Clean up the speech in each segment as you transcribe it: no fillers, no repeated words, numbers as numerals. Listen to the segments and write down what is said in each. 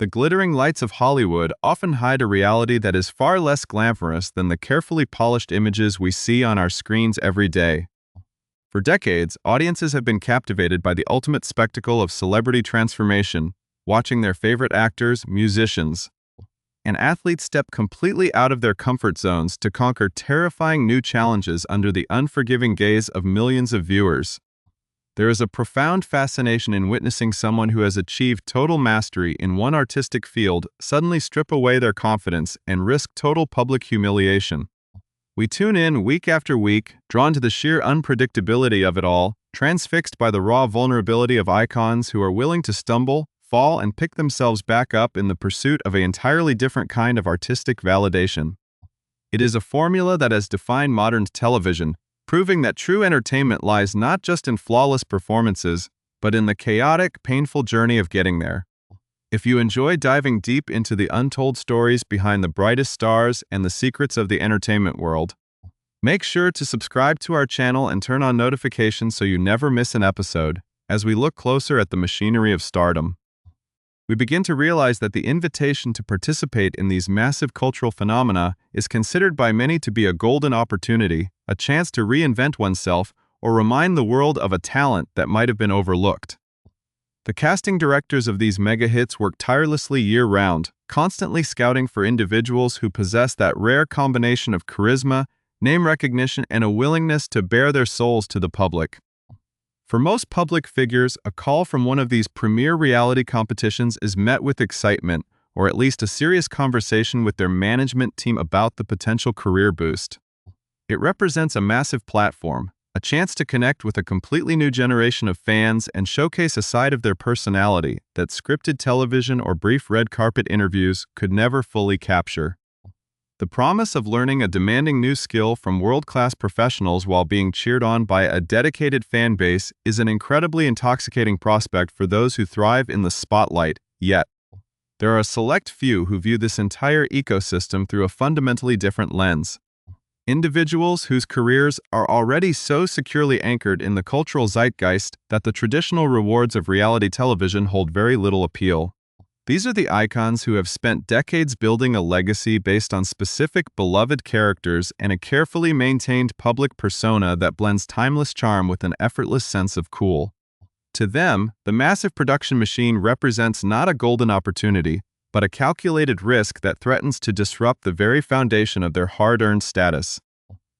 The glittering lights of Hollywood often hide a reality that is far less glamorous than the carefully polished images we see on our screens every day. For decades, audiences have been captivated by the ultimate spectacle of celebrity transformation, watching their favorite actors, musicians, and athletes step completely out of their comfort zones to conquer terrifying new challenges under the unforgiving gaze of millions of viewers. There is a profound fascination in witnessing someone who has achieved total mastery in one artistic field suddenly strip away their confidence and risk total public humiliation. We tune in week after week, drawn to the sheer unpredictability of it all, transfixed by the raw vulnerability of icons who are willing to stumble, fall, and pick themselves back up in the pursuit of an entirely different kind of artistic validation. It is a formula that has defined modern television, proving that true entertainment lies not just in flawless performances, but in the chaotic, painful journey of getting there. If you enjoy diving deep into the untold stories behind the brightest stars and the secrets of the entertainment world, make sure to subscribe to our channel and turn on notifications so you never miss an episode, as we look closer at the machinery of stardom. We begin to realize that the invitation to participate in these massive cultural phenomena is considered by many to be a golden opportunity, a chance to reinvent oneself or remind the world of a talent that might have been overlooked. The casting directors of these mega hits work tirelessly year-round, constantly scouting for individuals who possess that rare combination of charisma, name recognition, and a willingness to bare their souls to the public. For most public figures, a call from one of these premier reality competitions is met with excitement, or at least a serious conversation with their management team about the potential career boost. It represents a massive platform, a chance to connect with a completely new generation of fans and showcase a side of their personality that scripted television or brief red carpet interviews could never fully capture. The promise of learning a demanding new skill from world-class professionals while being cheered on by a dedicated fan base is an incredibly intoxicating prospect for those who thrive in the spotlight, yet there are a select few who view this entire ecosystem through a fundamentally different lens. Individuals whose careers are already so securely anchored in the cultural zeitgeist that the traditional rewards of reality television hold very little appeal. These are the icons who have spent decades building a legacy based on specific beloved characters and a carefully maintained public persona that blends timeless charm with an effortless sense of cool. To them, the massive production machine represents not a golden opportunity, but a calculated risk that threatens to disrupt the very foundation of their hard-earned status.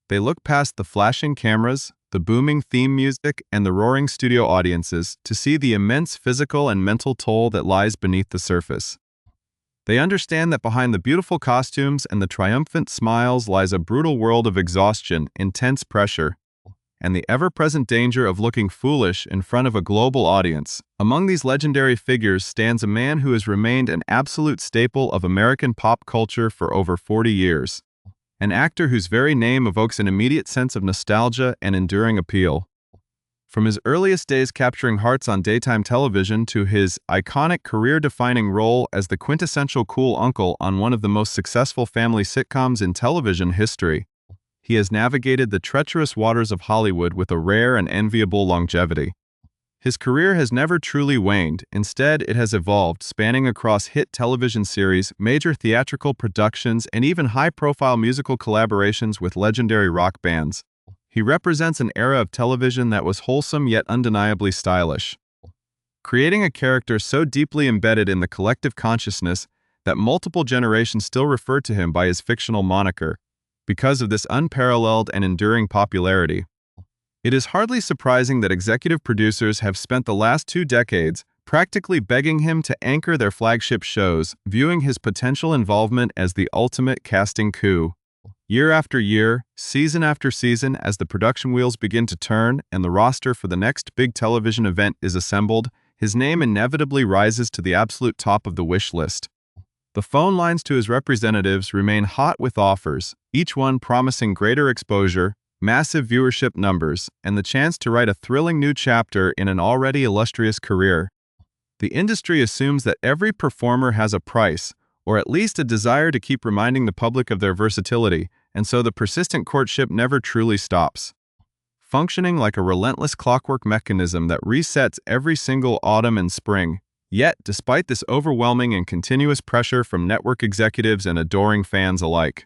They look past the flashing cameras, the booming theme music, and the roaring studio audiences to see the immense physical and mental toll that lies beneath the surface. They understand that behind the beautiful costumes and the triumphant smiles lies a brutal world of exhaustion, intense pressure, and the ever-present danger of looking foolish in front of a global audience. Among these legendary figures stands a man who has remained an absolute staple of American pop culture for over 40 years. An actor whose very name evokes an immediate sense of nostalgia and enduring appeal. From his earliest days capturing hearts on daytime television to his iconic career-defining role as the quintessential cool uncle on one of the most successful family sitcoms in television history, he has navigated the treacherous waters of Hollywood with a rare and enviable longevity. His career has never truly waned. Instead, it has evolved, spanning across hit television series, major theatrical productions, and even high-profile musical collaborations with legendary rock bands. He represents an era of television that was wholesome yet undeniably stylish, creating a character so deeply embedded in the collective consciousness that multiple generations still refer to him by his fictional moniker, because of this unparalleled and enduring popularity. It is hardly surprising that executive producers have spent the last 2 decades practically begging him to anchor their flagship shows, viewing his potential involvement as the ultimate casting coup. Year after year, season after season, as the production wheels begin to turn and the roster for the next big television event is assembled, his name inevitably rises to the absolute top of the wish list. The phone lines to his representatives remain hot with offers, each one promising greater exposure, massive viewership numbers, and the chance to write a thrilling new chapter in an already illustrious career. The industry assumes that every performer has a price, or at least a desire to keep reminding the public of their versatility, and so the persistent courtship never truly stops. Functioning like a relentless clockwork mechanism that resets every single autumn and spring, Yet, despite this overwhelming and continuous pressure from network executives and adoring fans alike,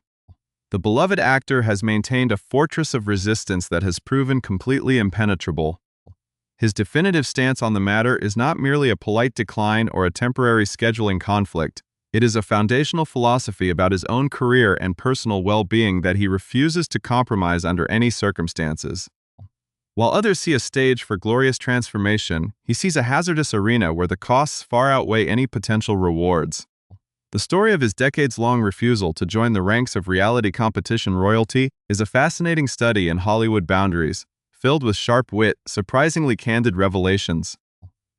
the beloved actor has maintained a fortress of resistance that has proven completely impenetrable. His definitive stance on the matter is not merely a polite decline or a temporary scheduling conflict. It is a foundational philosophy about his own career and personal well-being that he refuses to compromise under any circumstances. While others see a stage for glorious transformation, he sees a hazardous arena where the costs far outweigh any potential rewards. The story of his decades-long refusal to join the ranks of reality competition royalty is a fascinating study in Hollywood boundaries, filled with sharp wit, surprisingly candid revelations,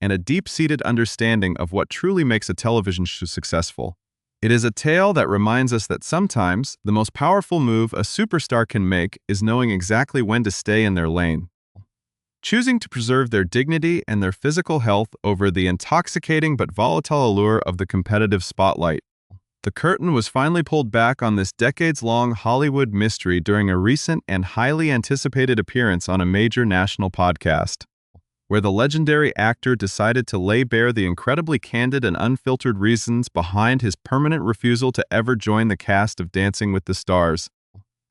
and a deep-seated understanding of what truly makes a television show successful. It is a tale that reminds us that sometimes the most powerful move a superstar can make is knowing exactly when to stay in their lane, choosing to preserve their dignity and their physical health over the intoxicating but volatile allure of the competitive spotlight. The curtain was finally pulled back on this decades-long Hollywood mystery during a recent and highly anticipated appearance on a major national podcast, where the legendary actor decided to lay bare the incredibly candid and unfiltered reasons behind his permanent refusal to ever join the cast of Dancing with the Stars.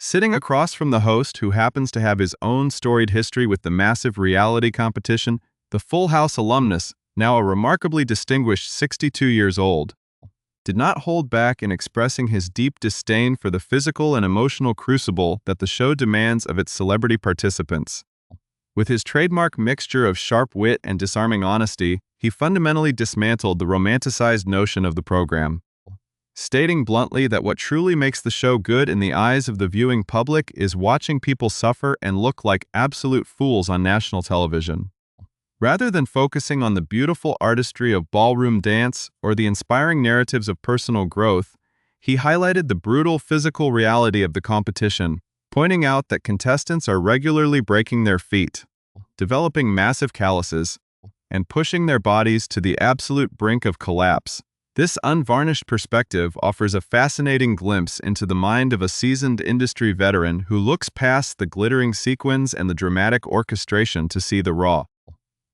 Sitting across from the host, who happens to have his own storied history with the massive reality competition, the Full House alumnus, now a remarkably distinguished 62 years old, did not hold back in expressing his deep disdain for the physical and emotional crucible that the show demands of its celebrity participants. With his trademark mixture of sharp wit and disarming honesty, he fundamentally dismantled the romanticized notion of the program, stating bluntly that what truly makes the show good in the eyes of the viewing public is watching people suffer and look like absolute fools on national television. Rather than focusing on the beautiful artistry of ballroom dance or the inspiring narratives of personal growth, he highlighted the brutal physical reality of the competition, pointing out that contestants are regularly breaking their feet, developing massive calluses, and pushing their bodies to the absolute brink of collapse. This unvarnished perspective offers a fascinating glimpse into the mind of a seasoned industry veteran who looks past the glittering sequins and the dramatic orchestration to see the raw,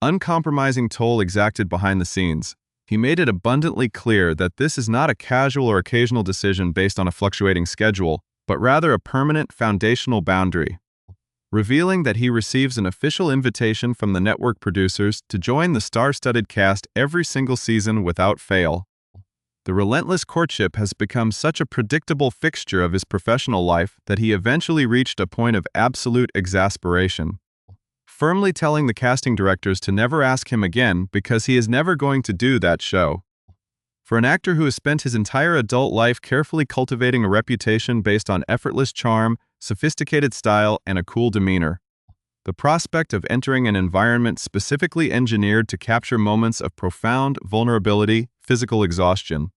uncompromising toll exacted behind the scenes. He made it abundantly clear that this is not a casual or occasional decision based on a fluctuating schedule, but rather a permanent foundational boundary, revealing that he receives an official invitation from the network producers to join the star-studded cast every single season without fail. The relentless courtship has become such a predictable fixture of his professional life that he eventually reached a point of absolute exasperation, firmly telling the casting directors to never ask him again because he is never going to do that show. For an actor who has spent his entire adult life carefully cultivating a reputation based on effortless charm, sophisticated style, and a cool demeanor, the prospect of entering an environment specifically engineered to capture moments of profound vulnerability, physical exhaustion,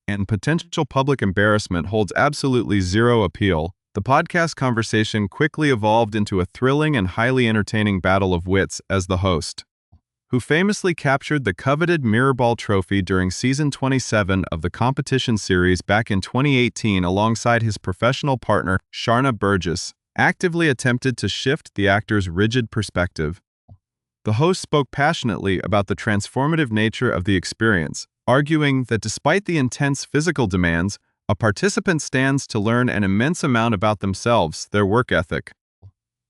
and potential public embarrassment holds absolutely zero appeal. The podcast conversation quickly evolved into a thrilling and highly entertaining battle of wits as the host, who famously captured the coveted Mirrorball Trophy during Season 27 of the competition series back in 2018 alongside his professional partner, Sharna Burgess, actively attempted to shift the actor's rigid perspective. The host spoke passionately about the transformative nature of the experience, arguing that despite the intense physical demands, a participant stands to learn an immense amount about themselves, their work ethic,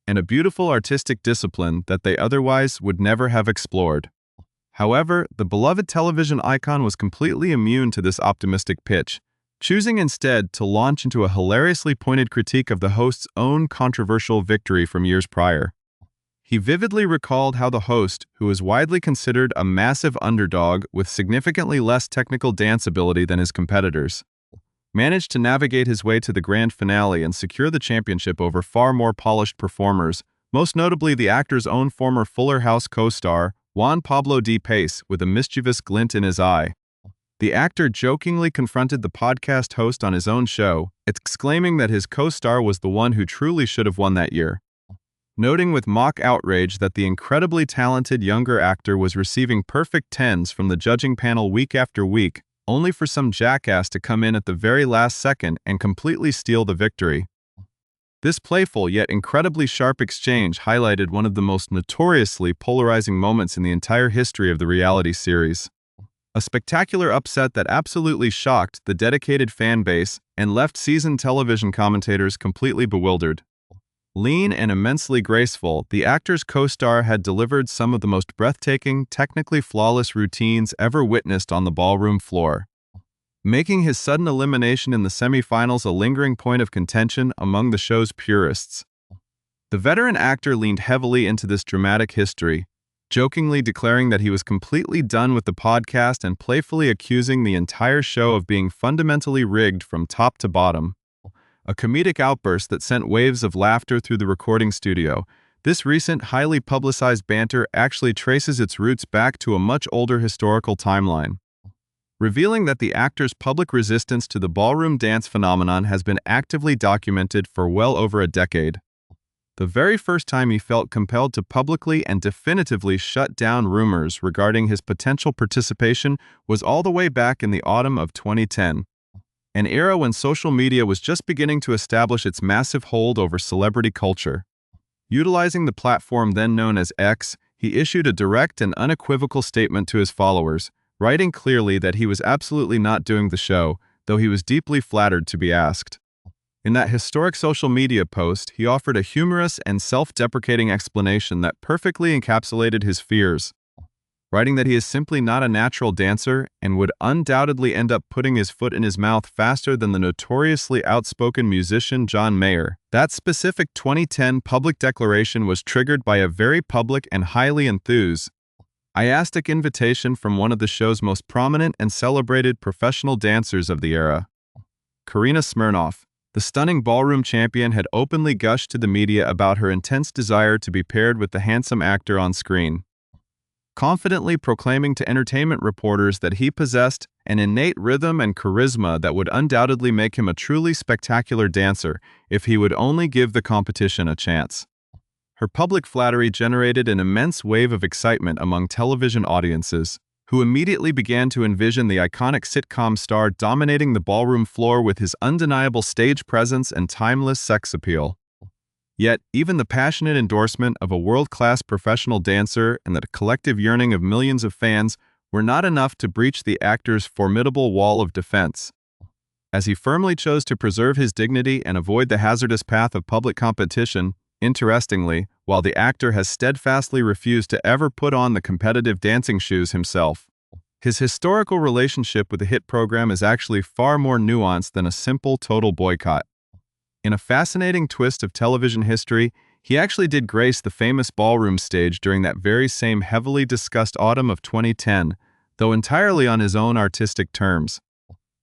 and a beautiful artistic discipline that they otherwise would never have explored. However, the beloved television icon was completely immune to this optimistic pitch, choosing instead to launch into a hilariously pointed critique of the host's own controversial victory from years prior. He vividly recalled how the host, who is widely considered a massive underdog with significantly less technical dance ability than his competitors, managed to navigate his way to the grand finale and secure the championship over far more polished performers, most notably the actor's own former Fuller House co-star, Juan Pablo D. Pace, with a mischievous glint in his eye. The actor jokingly confronted the podcast host on his own show, exclaiming that his co-star was the one who truly should have won that year, noting with mock outrage that the incredibly talented younger actor was receiving perfect tens from the judging panel week after week, only for some jackass to come in at the very last second and completely steal the victory. This playful yet incredibly sharp exchange highlighted one of the most notoriously polarizing moments in the entire history of the reality series. A spectacular upset that absolutely shocked the dedicated fan base and left seasoned television commentators completely bewildered. Lean and immensely graceful, the actor's co-star had delivered some of the most breathtaking, technically flawless routines ever witnessed on the ballroom floor, making his sudden elimination in the semifinals a lingering point of contention among the show's purists. The veteran actor leaned heavily into this dramatic history, jokingly declaring that he was completely done with the podcast and playfully accusing the entire show of being fundamentally rigged from top to bottom. A comedic outburst that sent waves of laughter through the recording studio. This recent, highly publicized banter actually traces its roots back to a much older historical timeline, revealing that the actor's public resistance to the ballroom dance phenomenon has been actively documented for well over a decade. The very first time he felt compelled to publicly and definitively shut down rumors regarding his potential participation was all the way back in the autumn of 2010, an era when social media was just beginning to establish its massive hold over celebrity culture. Utilizing the platform then known as X, he issued a direct and unequivocal statement to his followers, writing clearly that he was absolutely not doing the show, though he was deeply flattered to be asked. In that historic social media post, he offered a humorous and self-deprecating explanation that perfectly encapsulated his fears, writing that he is simply not a natural dancer and would undoubtedly end up putting his foot in his mouth faster than the notoriously outspoken musician John Mayer. That specific 2010 public declaration was triggered by a very public and highly enthusiastic invitation from one of the show's most prominent and celebrated professional dancers of the era. Karina Smirnoff, the stunning ballroom champion, had openly gushed to the media about her intense desire to be paired with the handsome actor on screen, confidently proclaiming to entertainment reporters that he possessed an innate rhythm and charisma that would undoubtedly make him a truly spectacular dancer if he would only give the competition a chance. Her public flattery generated an immense wave of excitement among television audiences, who immediately began to envision the iconic sitcom star dominating the ballroom floor with his undeniable stage presence and timeless sex appeal. Yet, even the passionate endorsement of a world-class professional dancer and the collective yearning of millions of fans were not enough to breach the actor's formidable wall of defense. As he firmly chose to preserve his dignity and avoid the hazardous path of public competition, interestingly, while the actor has steadfastly refused to ever put on the competitive dancing shoes himself, his historical relationship with the hit program is actually far more nuanced than a simple total boycott. In a fascinating twist of television history, he actually did grace the famous ballroom stage during that very same heavily discussed autumn of 2010, though entirely on his own artistic terms.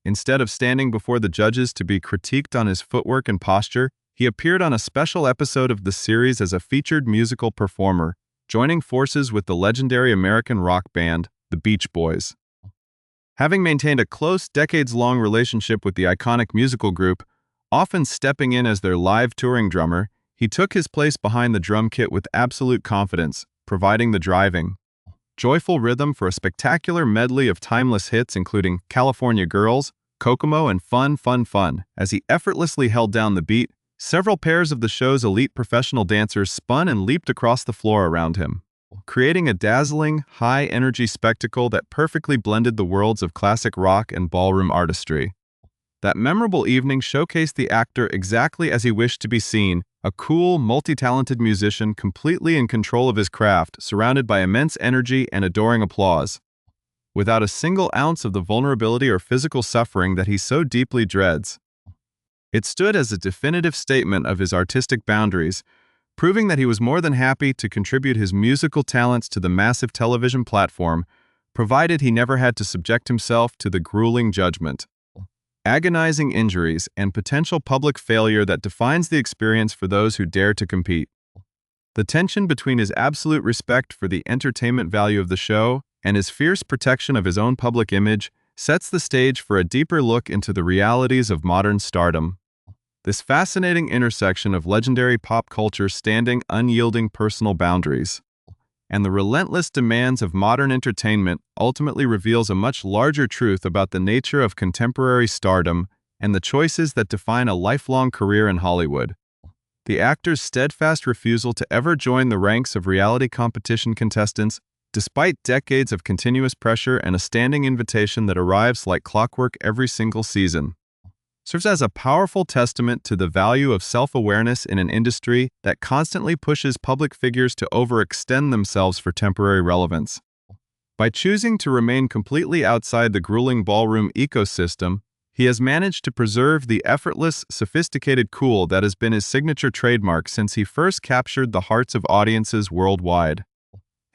Instead of standing before the judges to be critiqued on his footwork and posture, he appeared on a special episode of the series as a featured musical performer, joining forces with the legendary American rock band, the Beach Boys. Having maintained a close, decades-long relationship with the iconic musical group, often stepping in as their live touring drummer, he took his place behind the drum kit with absolute confidence, providing the driving, joyful rhythm for a spectacular medley of timeless hits including California Girls, Kokomo, and Fun, Fun, Fun. As he effortlessly held down the beat, several pairs of the show's elite professional dancers spun and leaped across the floor around him, creating a dazzling, high-energy spectacle that perfectly blended the worlds of classic rock and ballroom artistry. That memorable evening showcased the actor exactly as he wished to be seen, a cool, multi-talented musician completely in control of his craft, surrounded by immense energy and adoring applause, without a single ounce of the vulnerability or physical suffering that he so deeply dreads. It stood as a definitive statement of his artistic boundaries, proving that he was more than happy to contribute his musical talents to the massive television platform, provided he never had to subject himself to the grueling judgment, agonizing injuries, and potential public failure that defines the experience for those who dare to compete. The tension between his absolute respect for the entertainment value of the show and his fierce protection of his own public image sets the stage for a deeper look into the realities of modern stardom. This fascinating intersection of legendary pop culture standing unyielding personal boundaries and the relentless demands of modern entertainment ultimately reveals a much larger truth about the nature of contemporary stardom and the choices that define a lifelong career in Hollywood. The actor's steadfast refusal to ever join the ranks of reality competition contestants despite decades of continuous pressure and a standing invitation that arrives like clockwork every single season, serves as a powerful testament to the value of self-awareness in an industry that constantly pushes public figures to overextend themselves for temporary relevance. By choosing to remain completely outside the grueling ballroom ecosystem, he has managed to preserve the effortless, sophisticated cool that has been his signature trademark since he first captured the hearts of audiences worldwide.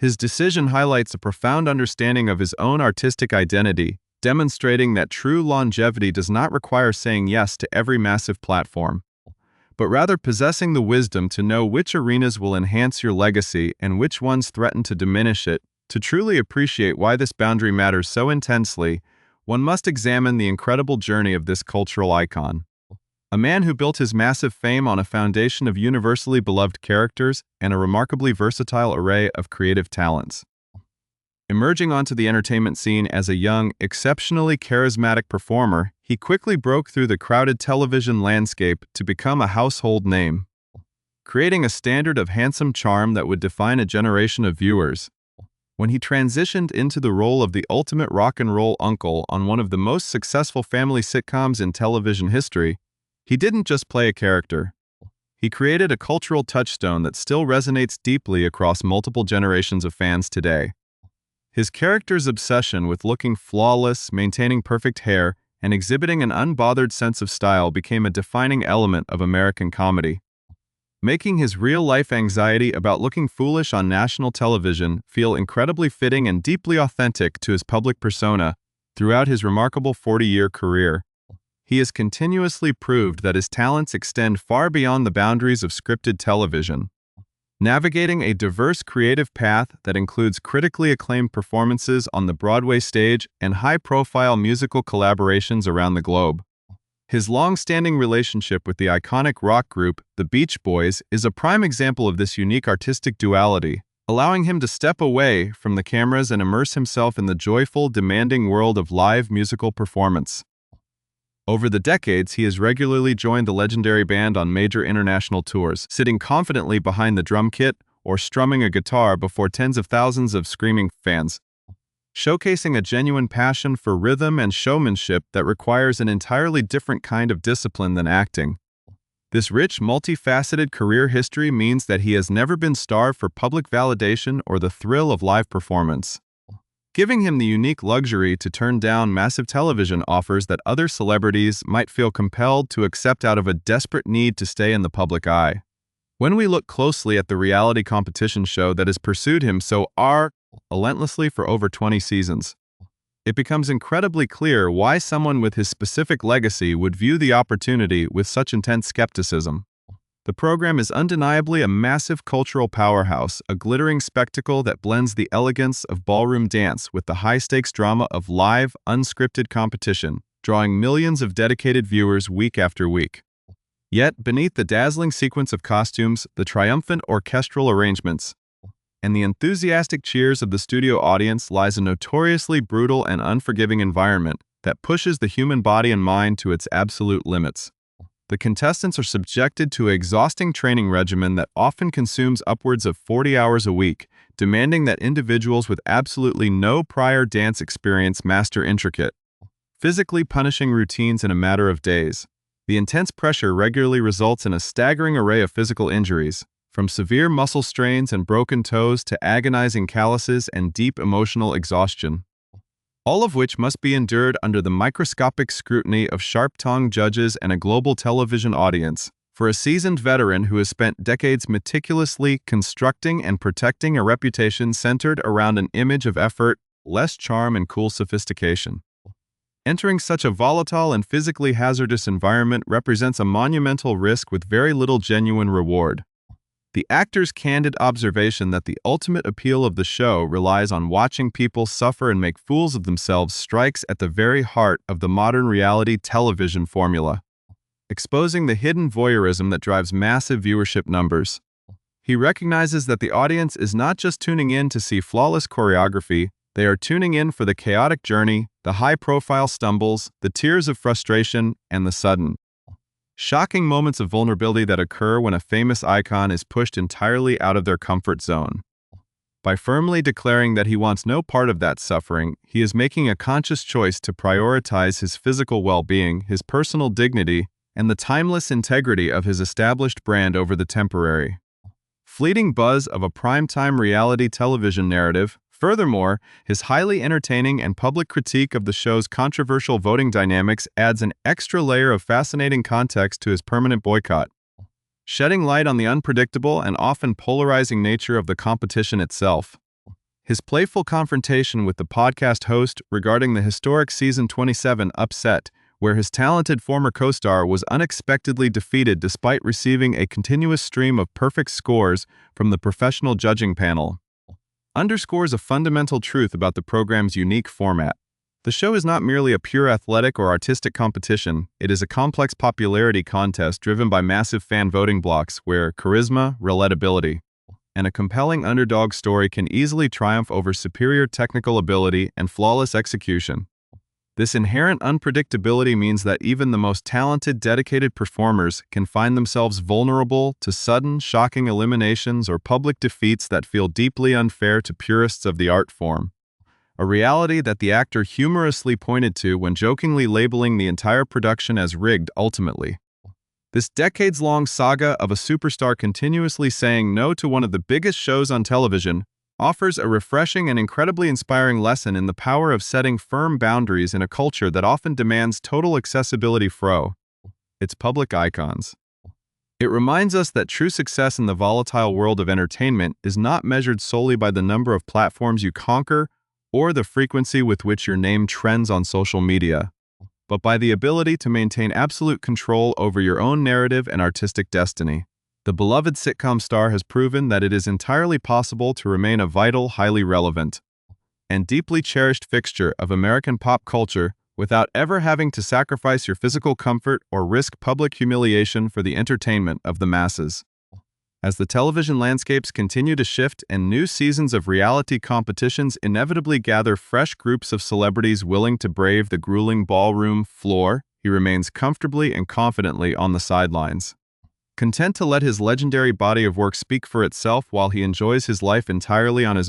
His decision highlights a profound understanding of his own artistic identity, demonstrating that true longevity does not require saying yes to every massive platform, but rather possessing the wisdom to know which arenas will enhance your legacy and which ones threaten to diminish it. To truly appreciate why this boundary matters so intensely, one must examine the incredible journey of this cultural icon. A man who built his massive fame on a foundation of universally beloved characters and a remarkably versatile array of creative talents. Emerging onto the entertainment scene as a young, exceptionally charismatic performer, he quickly broke through the crowded television landscape to become a household name, creating a standard of handsome charm that would define a generation of viewers. When he transitioned into the role of the ultimate rock and roll uncle on one of the most successful family sitcoms in television history, he didn't just play a character. He created a cultural touchstone that still resonates deeply across multiple generations of fans today. His character's obsession with looking flawless, maintaining perfect hair, and exhibiting an unbothered sense of style became a defining element of American comedy, making his real-life anxiety about looking foolish on national television feel incredibly fitting and deeply authentic to his public persona. Throughout his remarkable 40-year career, he has continuously proved that his talents extend far beyond the boundaries of scripted television, navigating a diverse creative path that includes critically acclaimed performances on the Broadway stage and high-profile musical collaborations around the globe. His long-standing relationship with the iconic rock group, the Beach Boys, is a prime example of this unique artistic duality, allowing him to step away from the cameras and immerse himself in the joyful, demanding world of live musical performance. Over the decades, he has regularly joined the legendary band on major international tours, sitting confidently behind the drum kit or strumming a guitar before tens of thousands of screaming fans, showcasing a genuine passion for rhythm and showmanship that requires an entirely different kind of discipline than acting. This rich, multifaceted career history means that he has never been starved for public validation or the thrill of live performance, giving him the unique luxury to turn down massive television offers that other celebrities might feel compelled to accept out of a desperate need to stay in the public eye. When we look closely at the reality competition show that has pursued him so relentlessly for over 20 seasons, it becomes incredibly clear why someone with his specific legacy would view the opportunity with such intense skepticism. The program is undeniably a massive cultural powerhouse, a glittering spectacle that blends the elegance of ballroom dance with the high-stakes drama of live, unscripted competition, drawing millions of dedicated viewers week after week. Yet, beneath the dazzling sequence of costumes, the triumphant orchestral arrangements, and the enthusiastic cheers of the studio audience lies a notoriously brutal and unforgiving environment that pushes the human body and mind to its absolute limits. The contestants are subjected to an exhausting training regimen that often consumes upwards of 40 hours a week, demanding that individuals with absolutely no prior dance experience master intricate, physically punishing routines in a matter of days. The intense pressure regularly results in a staggering array of physical injuries, from severe muscle strains and broken toes to agonizing calluses and deep emotional exhaustion, all of which must be endured under the microscopic scrutiny of sharp-tongued judges and a global television audience. For a seasoned veteran who has spent decades meticulously constructing and protecting a reputation centered around an image of effort, less charm, and cool sophistication, entering such a volatile and physically hazardous environment represents a monumental risk with very little genuine reward. The actor's candid observation that the ultimate appeal of the show relies on watching people suffer and make fools of themselves strikes at the very heart of the modern reality television formula, exposing the hidden voyeurism that drives massive viewership numbers. He recognizes that the audience is not just tuning in to see flawless choreography, they are tuning in for the chaotic journey, the high-profile stumbles, the tears of frustration, and the sudden, shocking moments of vulnerability that occur when a famous icon is pushed entirely out of their comfort zone. By firmly declaring that he wants no part of that suffering, he is making a conscious choice to prioritize his physical well-being, his personal dignity, and the timeless integrity of his established brand over the temporary, fleeting buzz of a primetime reality television narrative. Furthermore, his highly entertaining and public critique of the show's controversial voting dynamics adds an extra layer of fascinating context to his permanent boycott, shedding light on the unpredictable and often polarizing nature of the competition itself. His playful confrontation with the podcast host regarding the historic season 27 upset, where his talented former co-star was unexpectedly defeated despite receiving a continuous stream of perfect scores from the professional judging panel, underscores a fundamental truth about the program's unique format. The show is not merely a pure athletic or artistic competition, it is a complex popularity contest driven by massive fan voting blocks where charisma, relatability, and a compelling underdog story can easily triumph over superior technical ability and flawless execution. This inherent unpredictability means that even the most talented, dedicated performers can find themselves vulnerable to sudden, shocking eliminations or public defeats that feel deeply unfair to purists of the art form, a reality that the actor humorously pointed to when jokingly labeling the entire production as rigged ultimately. This decades-long saga of a superstar continuously saying no to one of the biggest shows on television offers a refreshing and incredibly inspiring lesson in the power of setting firm boundaries in a culture that often demands total accessibility for its public icons. It reminds us that true success in the volatile world of entertainment is not measured solely by the number of platforms you conquer or the frequency with which your name trends on social media, but by the ability to maintain absolute control over your own narrative and artistic destiny. The beloved sitcom star has proven that it is entirely possible to remain a vital, highly relevant, and deeply cherished fixture of American pop culture without ever having to sacrifice your physical comfort or risk public humiliation for the entertainment of the masses. As the television landscapes continue to shift and new seasons of reality competitions inevitably gather fresh groups of celebrities willing to brave the grueling ballroom floor, he remains comfortably and confidently on the sidelines, content to let his legendary body of work speak for itself while he enjoys his life entirely on his own